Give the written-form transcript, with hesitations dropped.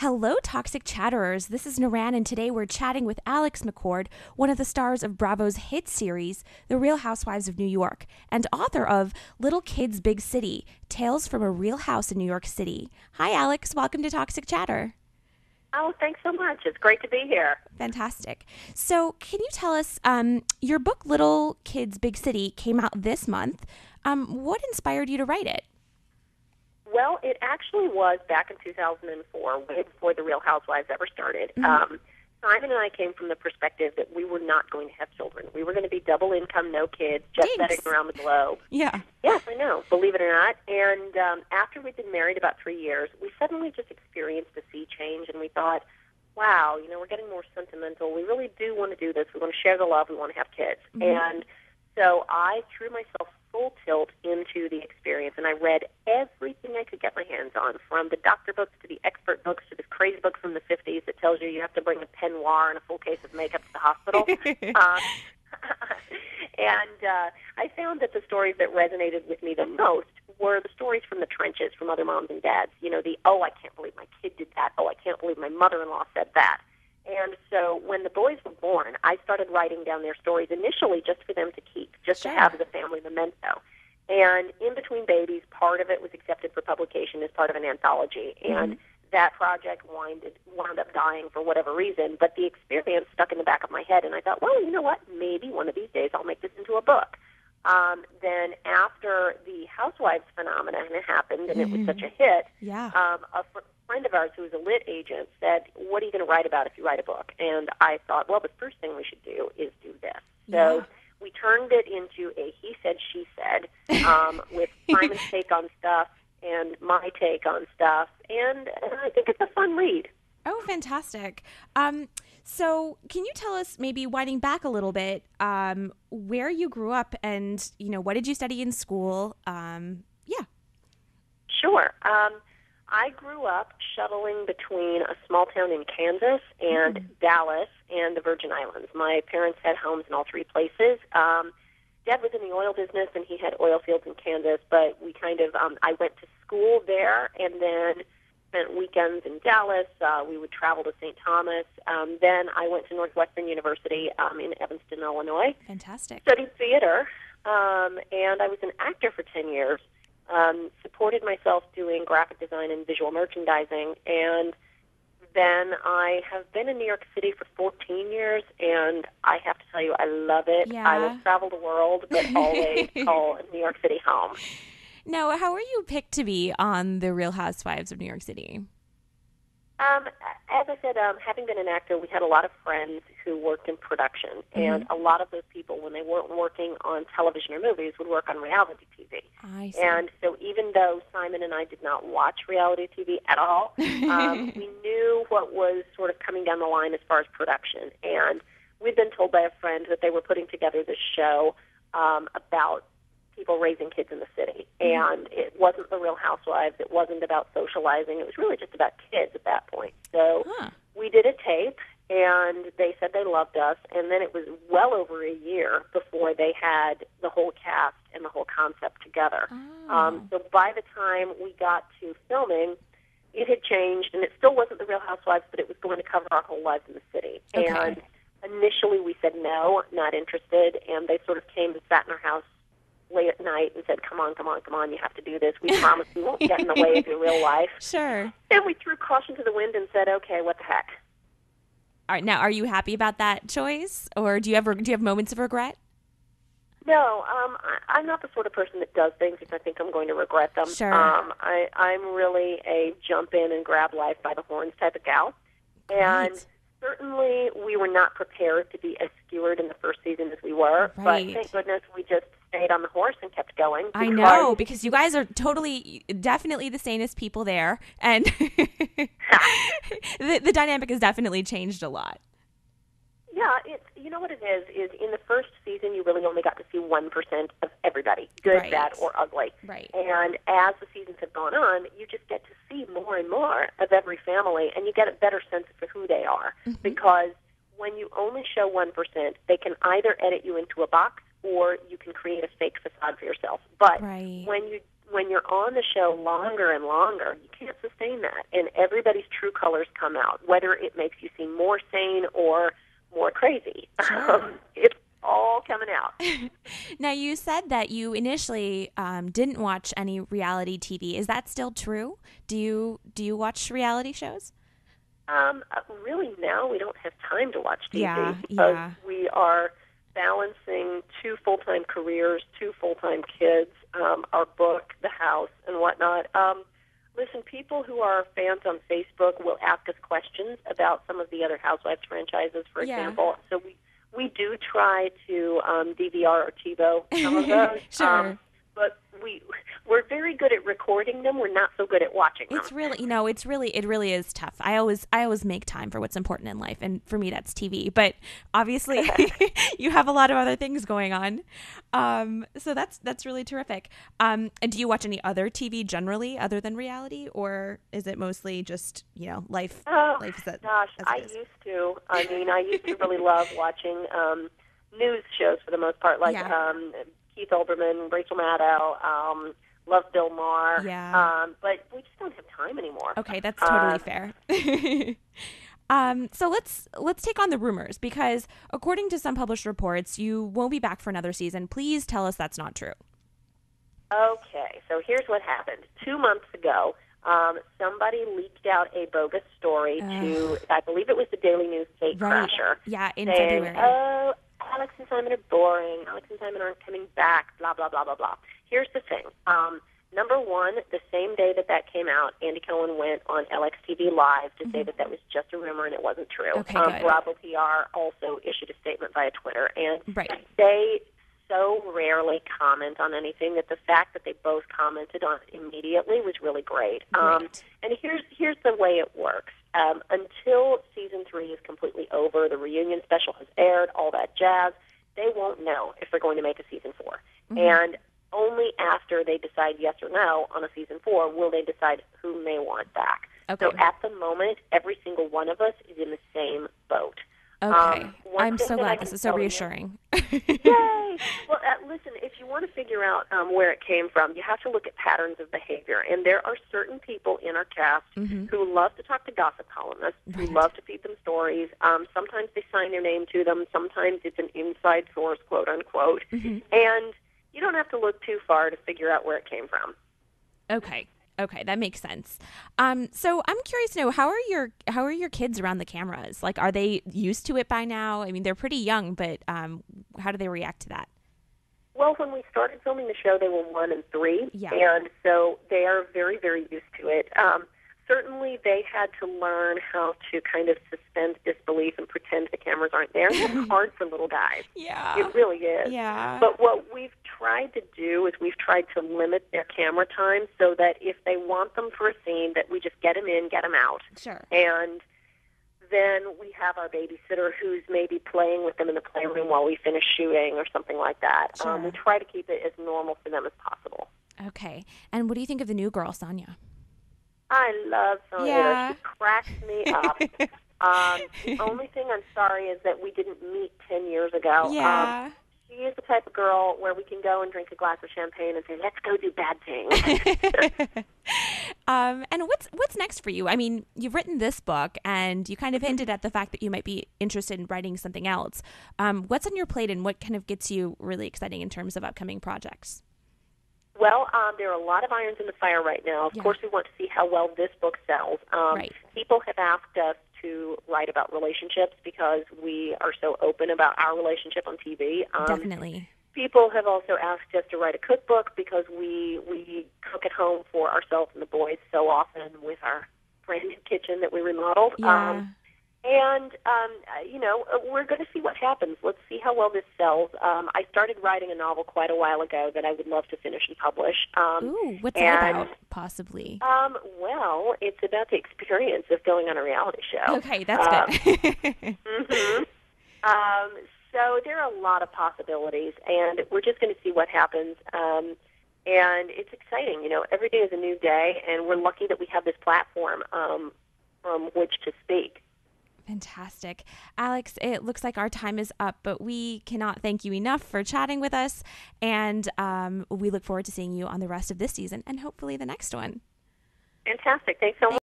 Hello, Toxic Chatterers. This is Naran, and today we're chatting with Alex McCord, one of the stars of Bravo's hit series, The Real Housewives of New York, and author of Little Kids Big City, Tales from a Real House in New York City. Hi, Alex. Welcome to Toxic Chatter. Oh, thanks so much. It's great to be here. Fantastic. So can you tell us, your book, Little Kids Big City, came out this month. What inspired you to write it? Well, it actually was back in 2004, way before The Real Housewives ever started. Simon and I came from the perspective that we were not going to have children. We were going to be double income, no kids, just setting around the globe. Yeah. Yes, I know, believe it or not. And after we'd been married about 3 years, we suddenly just experienced a sea change, and we thought, wow, we're getting more sentimental. We really do want to do this. We want to share the love. We want to have kids. Mm-hmm. And so I threw myself full tilt into the experience, and I read everything I could get my hands on, from the doctor books to the expert books to this crazy book from the 50s that tells you have to bring a peignoir and a full case of makeup to the hospital. I found that the stories that resonated with me the most were the stories from the trenches, from other moms and dads. Oh, I can't believe my kid did that. Oh, I can't believe my mother-in-law said that. And so when the boys were born, I started writing down their stories initially just for them to keep, just to have as a family memento. And in between babies, part of it was accepted for publication as part of an anthology. And that project wound up dying for whatever reason. But the experience stuck in the back of my head, and I thought, well, you know what? Maybe one of these days I'll make this into a book. Then after the Housewives phenomenon happened, and it was such a hit, a friend of ours who was a lit agent said, what are you going to write about if you write a book? And I thought, well, the first thing we should do is do this. So we turned it into a he said, she said, with Simon's take on stuff and my take on stuff. And I think it's a fun read. Oh, fantastic. So can you tell us, maybe winding back a little bit, where you grew up and, what did you study in school? Sure. I grew up shuttling between a small town in Kansas and Dallas and the Virgin Islands. My parents had homes in all three places. Dad was in the oil business, and he had oil fields in Kansas, but we I went to school there and then spent weekends in Dallas. We would travel to St. Thomas. Then I went to Northwestern University in Evanston, Illinois. Fantastic. Studied theater, and I was an actor for 10 years. Supported myself doing graphic design and visual merchandising, and then I have been in New York City for 14 years, and I have to tell you, I love it. Yeah. I will travel the world, but always call New York City home. Now, how were you picked to be on The Real Housewives of New York City? As I said, having been an actor, we had a lot of friends who worked in production, and a lot of those people, when they weren't working on television or movies, would work on reality TV. I see. And so even though Simon and I did not watch reality TV at all, we knew what was sort of coming down the line as far as production. And we'd been told by a friend that they were putting together this show about people raising kids in the city. And it wasn't The Real Housewives. It wasn't about socializing. It was really just about kids at that point. So we did a tape, and they said they loved us. And then it was well over a year before they had the whole cast and the whole concept together. So by the time we got to filming, it had changed, and it still wasn't The Real Housewives, but it was going to cover our whole lives in the city. Okay. And initially we said no, not interested, and they sort of came and sat in our house late at night and said, come on, you have to do this. We promise we won't get in the way of your real life. Sure. And we threw caution to the wind and said, okay, what the heck. All right. Now, are you happy about that choice, or do you have moments of regret? No, I'm not the sort of person that does things if I think I'm going to regret them. Sure. I'm really a jump in and grab life by the horns type of gal. And certainly we were not prepared to be as skewered in the first season as we were. Right. But thank goodness we just stayed on the horse and kept going. I know, because you guys are definitely the sanest people there. And the dynamic has definitely changed a lot. Yeah, you know what it is in the first season you really only got to see 1% of everybody, good, bad, or ugly. Right. And as the seasons have gone on, you just get to see more and more of every family, and you get a better sense for who they are. Because when you only show 1%, they can either edit you into a box or you can create a fake facade for yourself. But when when you're on the show longer and longer, you can't sustain that, and everybody's true colors come out, whether it makes you seem more sane or more crazy. Sure. It's all coming out. Now, you said that you initially didn't watch any reality TV. Is that still true? Do you watch reality shows? Really, now we don't have time to watch TV because we are balancing 2 full-time careers, 2 full-time kids, our book, the house, and whatnot. Listen, people who are fans on Facebook will ask us questions about some of the other Housewives franchises, for example. So we do try to DVR or TiVo some of those. Sure. But we're very good at recording them. We're not so good at watching them. It's really, it really is tough. I always make time for what's important in life, and for me, that's TV. But obviously, you have a lot of other things going on. So that's really terrific. And do you watch any other TV generally, other than reality, or is it mostly just life? Life is that, gosh, I used to. I mean, I used to really love watching news shows for the most part, like. Keith Olbermann, Rachel Maddow, love Bill Maher. Yeah. But we just don't have time anymore. Okay, that's totally fair. So let's take on the rumors, because according to some published reports, you won't be back for another season. Please tell us that's not true. Okay, so here's what happened. 2 months ago, somebody leaked out a bogus story to, I believe it was the Daily News Fake Crasher. Yeah, in saying, February. Alex and Simon are boring. Alex and Simon aren't coming back, blah, blah, blah, blah, blah. Here's the thing. Number one, the same day that came out, Andy Cohen went on LXTV Live to say that was just a rumor and it wasn't true. Okay, good. Bravo PR also issued a statement via Twitter, and they so rarely comment on anything that the fact that they both commented on it immediately was really great. And here's the way it works. Until season 3 is completely over, the reunion special has aired, all that jazz, they won't know if they're going to make a season 4. And only after they decide yes or no on a season 4 will they decide whom they want back. Okay. So at the moment, every single one of us is in the same boat. Okay. I'm so glad. This is so reassuring. Yay! Well, listen, if you want to figure out where it came from, you have to look at patterns of behavior. And there are certain people in our cast who love to talk to gossip columnists, who love to feed them stories. Sometimes they sign their name to them. Sometimes it's an inside source, quote unquote. And you don't have to look too far to figure out where it came from. Okay, that makes sense. So I'm curious to know, how are your kids around the cameras? Like, are they used to it by now? I mean, they're pretty young, but how do they react to that? Well, when we started filming the show, they were 1 and 3, yeah. And so they are very, very used to it. Certainly, they had to learn how to kind of suspend disbelief and pretend the cameras aren't there. It's hard for little guys. Yeah. It really is. Yeah. But what we've tried to do is we've tried to limit their camera time so that if they want them for a scene, that we just get them in, get them out. Sure. And then we have our babysitter who's maybe playing with them in the playroom while we finish shooting or something like that. Sure. We try to keep it as normal for them as possible. Okay. And what do you think of the new girl, Sonia? I love Sonia. Yeah. She cracks me up. The only thing I'm sorry is that we didn't meet 10 years ago. Yeah. She is the type of girl where we can go and drink a glass of champagne and say, let's go do bad things. And what's next for you? I mean, you've written this book, and you kind of hinted at the fact that you might be interested in writing something else. What's on your plate, and what kind of gets you really exciting in terms of upcoming projects? Well, there are a lot of irons in the fire right now. Of course, we want to see how well this book sells. People have asked us to write about relationships because we are so open about our relationship on TV. Definitely. People have also asked us to write a cookbook because we cook at home for ourselves and the boys so often with our brand new kitchen that we remodeled. Yeah. We're going to see what happens. Let's see how well this sells. I started writing a novel quite a while ago that I would love to finish and publish. Ooh, what's that about, possibly? Well, it's about the experience of going on a reality show. Okay, that's good. So there are a lot of possibilities, and we're just going to see what happens. And it's exciting. Every day is a new day, and we're lucky that we have this platform from which to speak. Fantastic. Alex, it looks like our time is up, but we cannot thank you enough for chatting with us. And we look forward to seeing you on the rest of this season and hopefully the next one. Fantastic. Thanks so much.